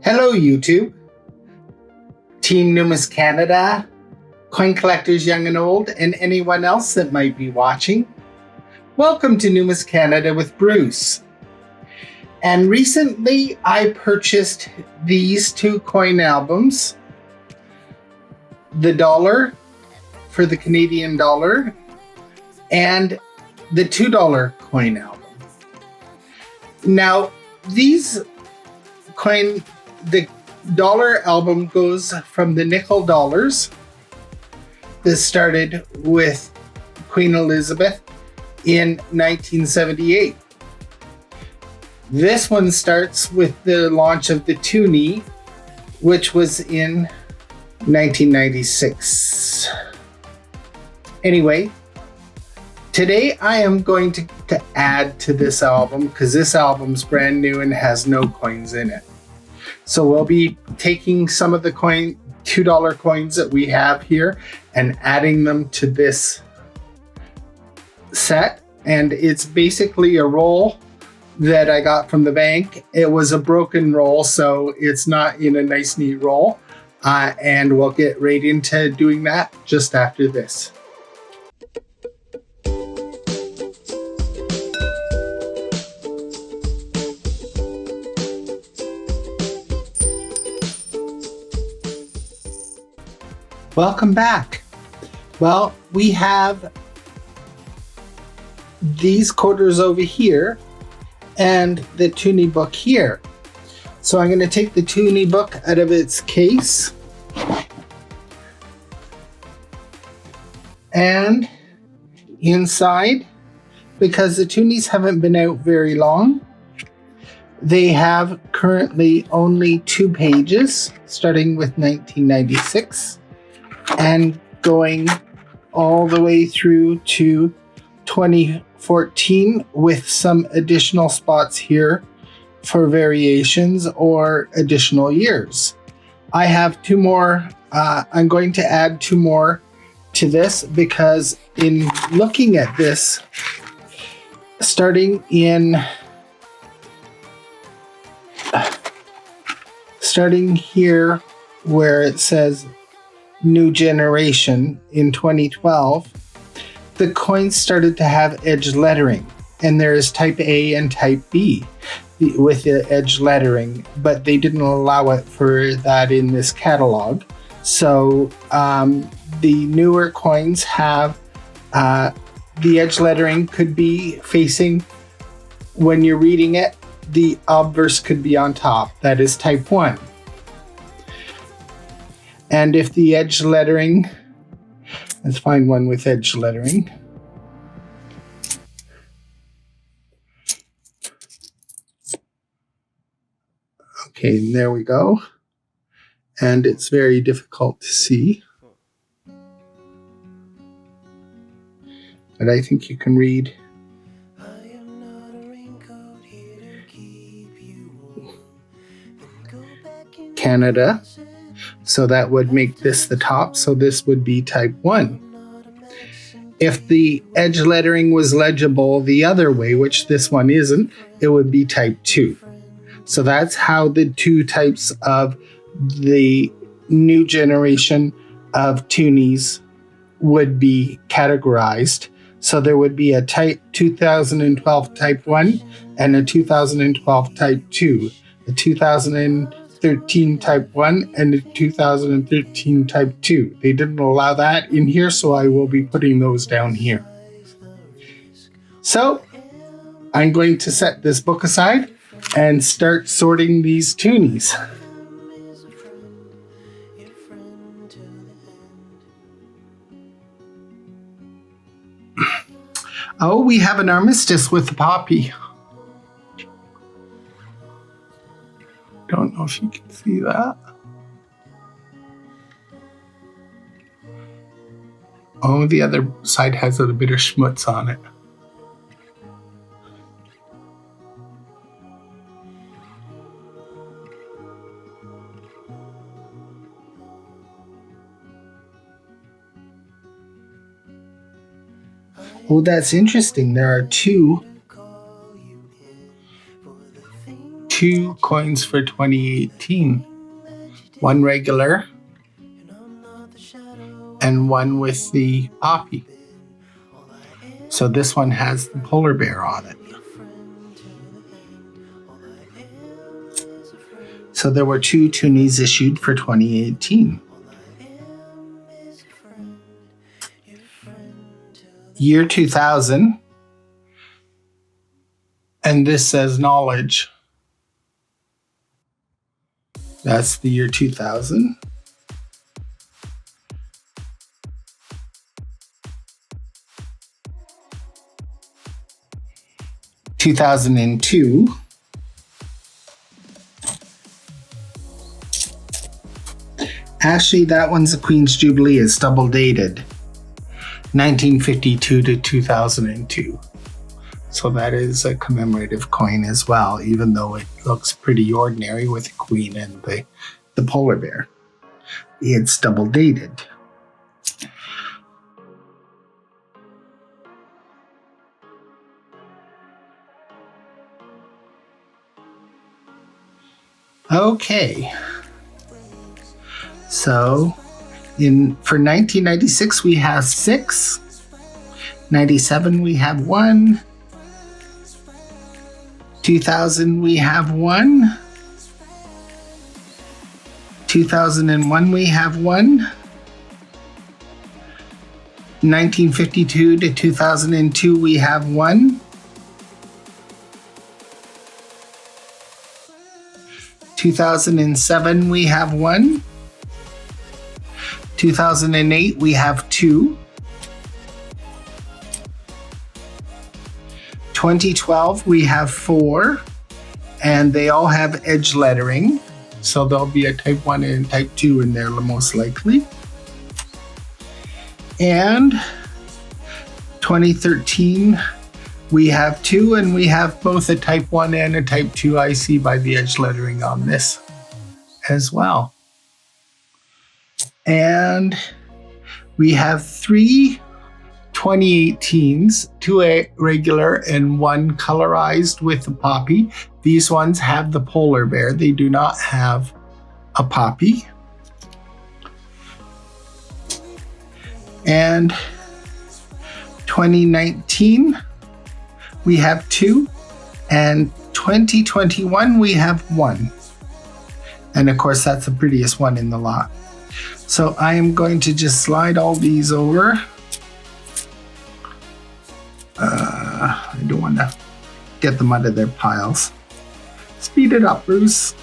Hello YouTube, Team Numis Canada, coin collectors young and old, and anyone else that might be watching. Welcome to Numis Canada with Bruce. And recently I purchased these two coin albums, the dollar for the Canadian dollar and the $2 coin album. Now these the dollar album goes from the nickel dollars. This started with Queen Elizabeth in 1978. This one starts with the launch of the Toonie, which was in 1996. Anyway, today I am going to add to this album because this album's brand new and has no coins in it. So we'll be taking some of the $2 coins that we have here and adding them to this set. And it's basically a roll that I got from the bank. It was a broken roll, so it's not in a nice neat roll. And we'll get right into doing that just after this. Welcome back. Well, we have these quarters over here and the Toonie book here. So I'm going to take the Toonie book out of its case and inside, because the Toonies haven't been out very long, they have currently only 2 pages starting with 1996 and going all the way through to 2014 with some additional spots here for variations or additional years. I have 2 more. I'm going to add 2 more to this because in looking at this, starting here where it says New Generation in 2012, the coins started to have edge lettering, and there is type A and type B with the edge lettering, but they didn't allow it for that in this catalog. So the newer coins have the edge lettering could be facing, when you're reading it, the obverse could be on top. That is type 1. And if the edge lettering, let's find one with edge lettering. Okay, there we go. And it's very difficult to see. But I think you can read. Canada. So that would make this the top. So this would be type 1. If the edge lettering was legible the other way, which this one isn't, it would be type 2. So that's how the 2 types of the new generation of Toonies would be categorized. So there would be a type 2012 type 1 and a 2012 type 2. A 2013 type 1 and a 2013 type 2. They didn't allow that in here, so I will be putting those down here. So I'm going to set this book aside and start sorting these Toonies. Oh, we have an Armistice with the poppy. Don't know if you can see that. Oh, the other side has a bit of schmutz on it. Oh, that's interesting. There are two 2 coins for 2018. 1 regular and 1 with the poppy. So this one has the polar bear on it. So there were 2 Toonies issued for 2018. Year 2000, and this says Knowledge. That's the year 2000. (2002). Actually, that one's the Queen's Jubilee. It's double dated. 1952 to 2002. So that is a commemorative coin as well, even though it looks pretty ordinary with the Queen and the polar bear. It's double dated. Okay. So for 1996 we have 6. 97 we have 1. 2000 we have 1. 2001 we have 1. 1952 to 2002 we have 1. 2007 we have 1. 2008 we have 2. 2012 we have 4, and they all have edge lettering, so there'll be a type 1 and type 2 in there most likely. And 2013 we have 2, and we have both a type 1 and a type 2 IC by the edge lettering on this as well. And we have 3 2018s, 2 regular and 1 colorized with a poppy. These ones have the polar bear. They do not have a poppy. And 2019, we have 2. And 2021, we have 1. And of course, that's the prettiest one in the lot. So I am going to just slide all these over. I don't want to get them out of their piles. Speed it up, Bruce.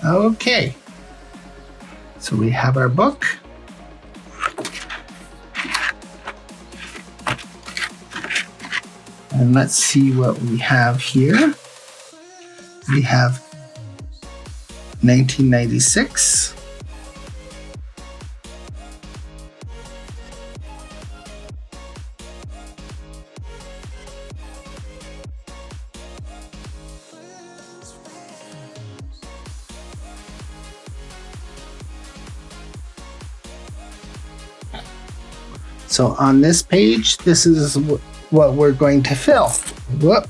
Okay. So we have our book. And let's see what we have here. We have 1996. So on this page, this is what we're going to fill. Whoop.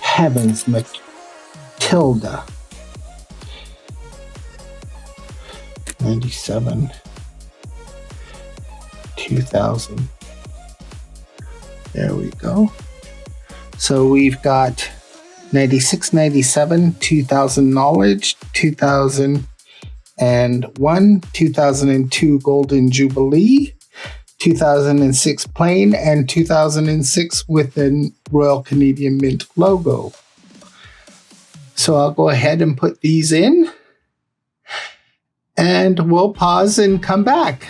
Heavens, Matilda. 97. 2000. There we go. So we've got 96, 97, 2000 Knowledge, 2001, 2002 Golden Jubilee, 2006 plain, and 2006 with the Royal Canadian Mint logo. So I'll go ahead and put these in, and we'll pause and come back.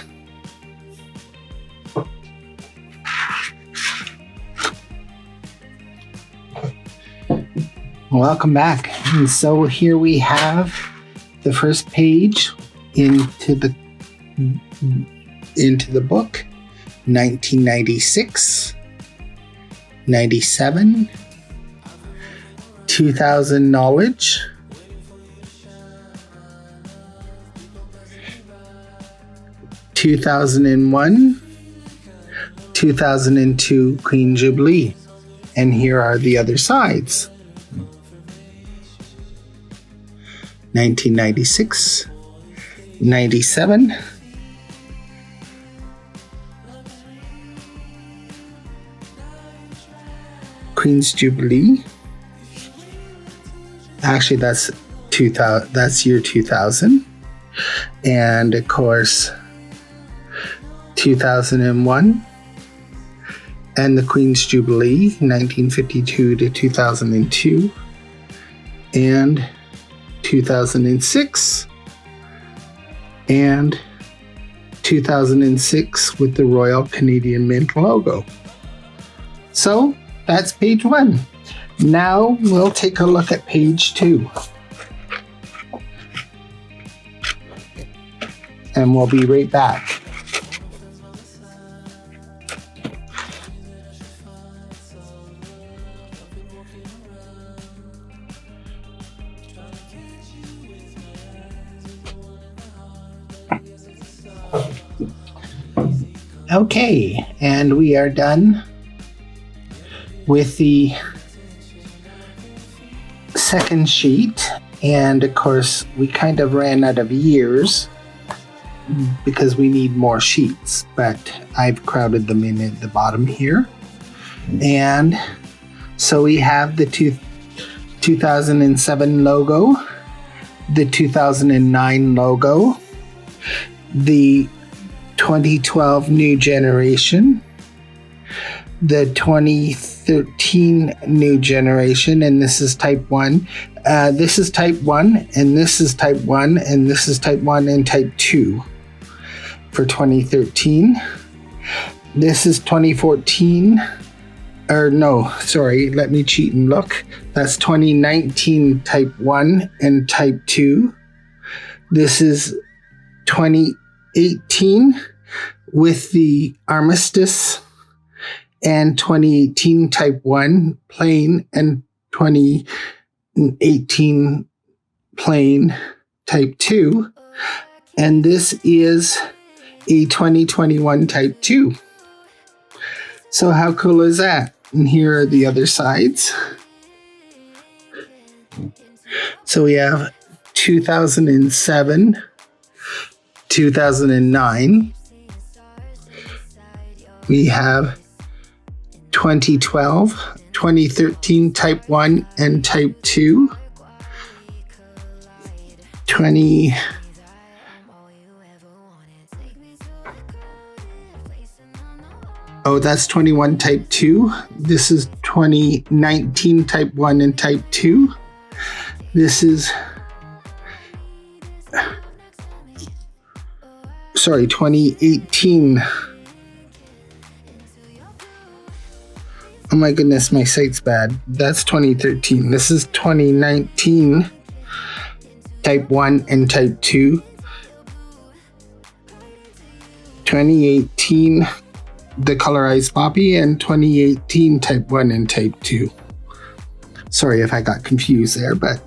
Welcome back. And so here we have the first page into the book. 1996, 97, 2000 Knowledge, 2001, 2002 Queen Jubilee. And here are the other sides. 1996, 97, Queen's Jubilee. Actually, that's 2000. That's year 2000, and of course, 2001, and the Queen's Jubilee, 1952 to 2002, and 2006, and 2006 with the Royal Canadian Mint logo. So that's page 1. Now we'll take a look at page 2. And we'll be right back. Okay, and we are done with the second sheet, and of course we kind of ran out of years because we need more sheets, but I've crowded them in at the bottom here. And so we have the 2007 logo, the 2009 logo, the 2012 new generation, the 2013 new generation, and this is type 1. This is type 1, and this is type 1, and this is type 1 and type 2 for 2013. This is 2014, or no, sorry, let me cheat and look. That's 2019 type 1 and type 2. This is 2018 with the Armistice, and 2018 type 1 plain, and 2018 plain type 2. And this is a 2021 type 2. So how cool is that? And here are the other sides. So we have 2007, 2009. We have 2012, 2013 type 1 and type 2. That's 21 type 2. This is 2019 type 1 and type 2. This is 2018. Oh my goodness, my site's bad. That's 2013. This is 2019 type 1 and type 2. 2018 the colorized poppy, and 2018 type 1 and type 2. Sorry if I got confused there, but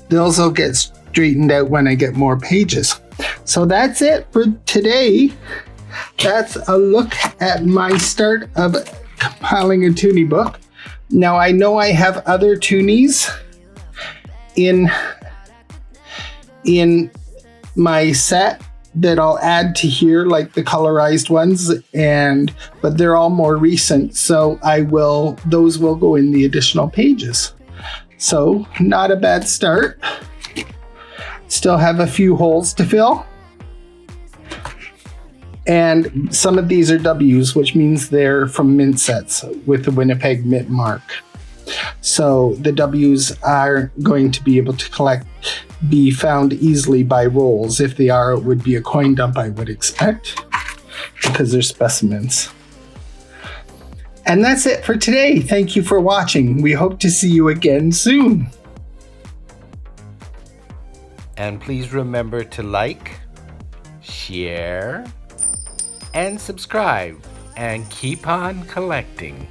those will get straightened out when I get more pages. So that's it for today. That's a look at my start of compiling a Toonie book. Now I know I have other Toonies in my set that I'll add to here, like the colorized ones, but they're all more recent, so those will go in the additional pages. So not a bad start. Still have a few holes to fill. And some of these are W's, which means they're from mint sets with the Winnipeg mint mark. So the W's are going to be able to be found easily by rolls. If they are, it would be a coin dump, I would expect, because they're specimens. And that's it for today. Thank you for watching. We hope to see you again soon. And please remember to like, share, and subscribe, and keep on collecting.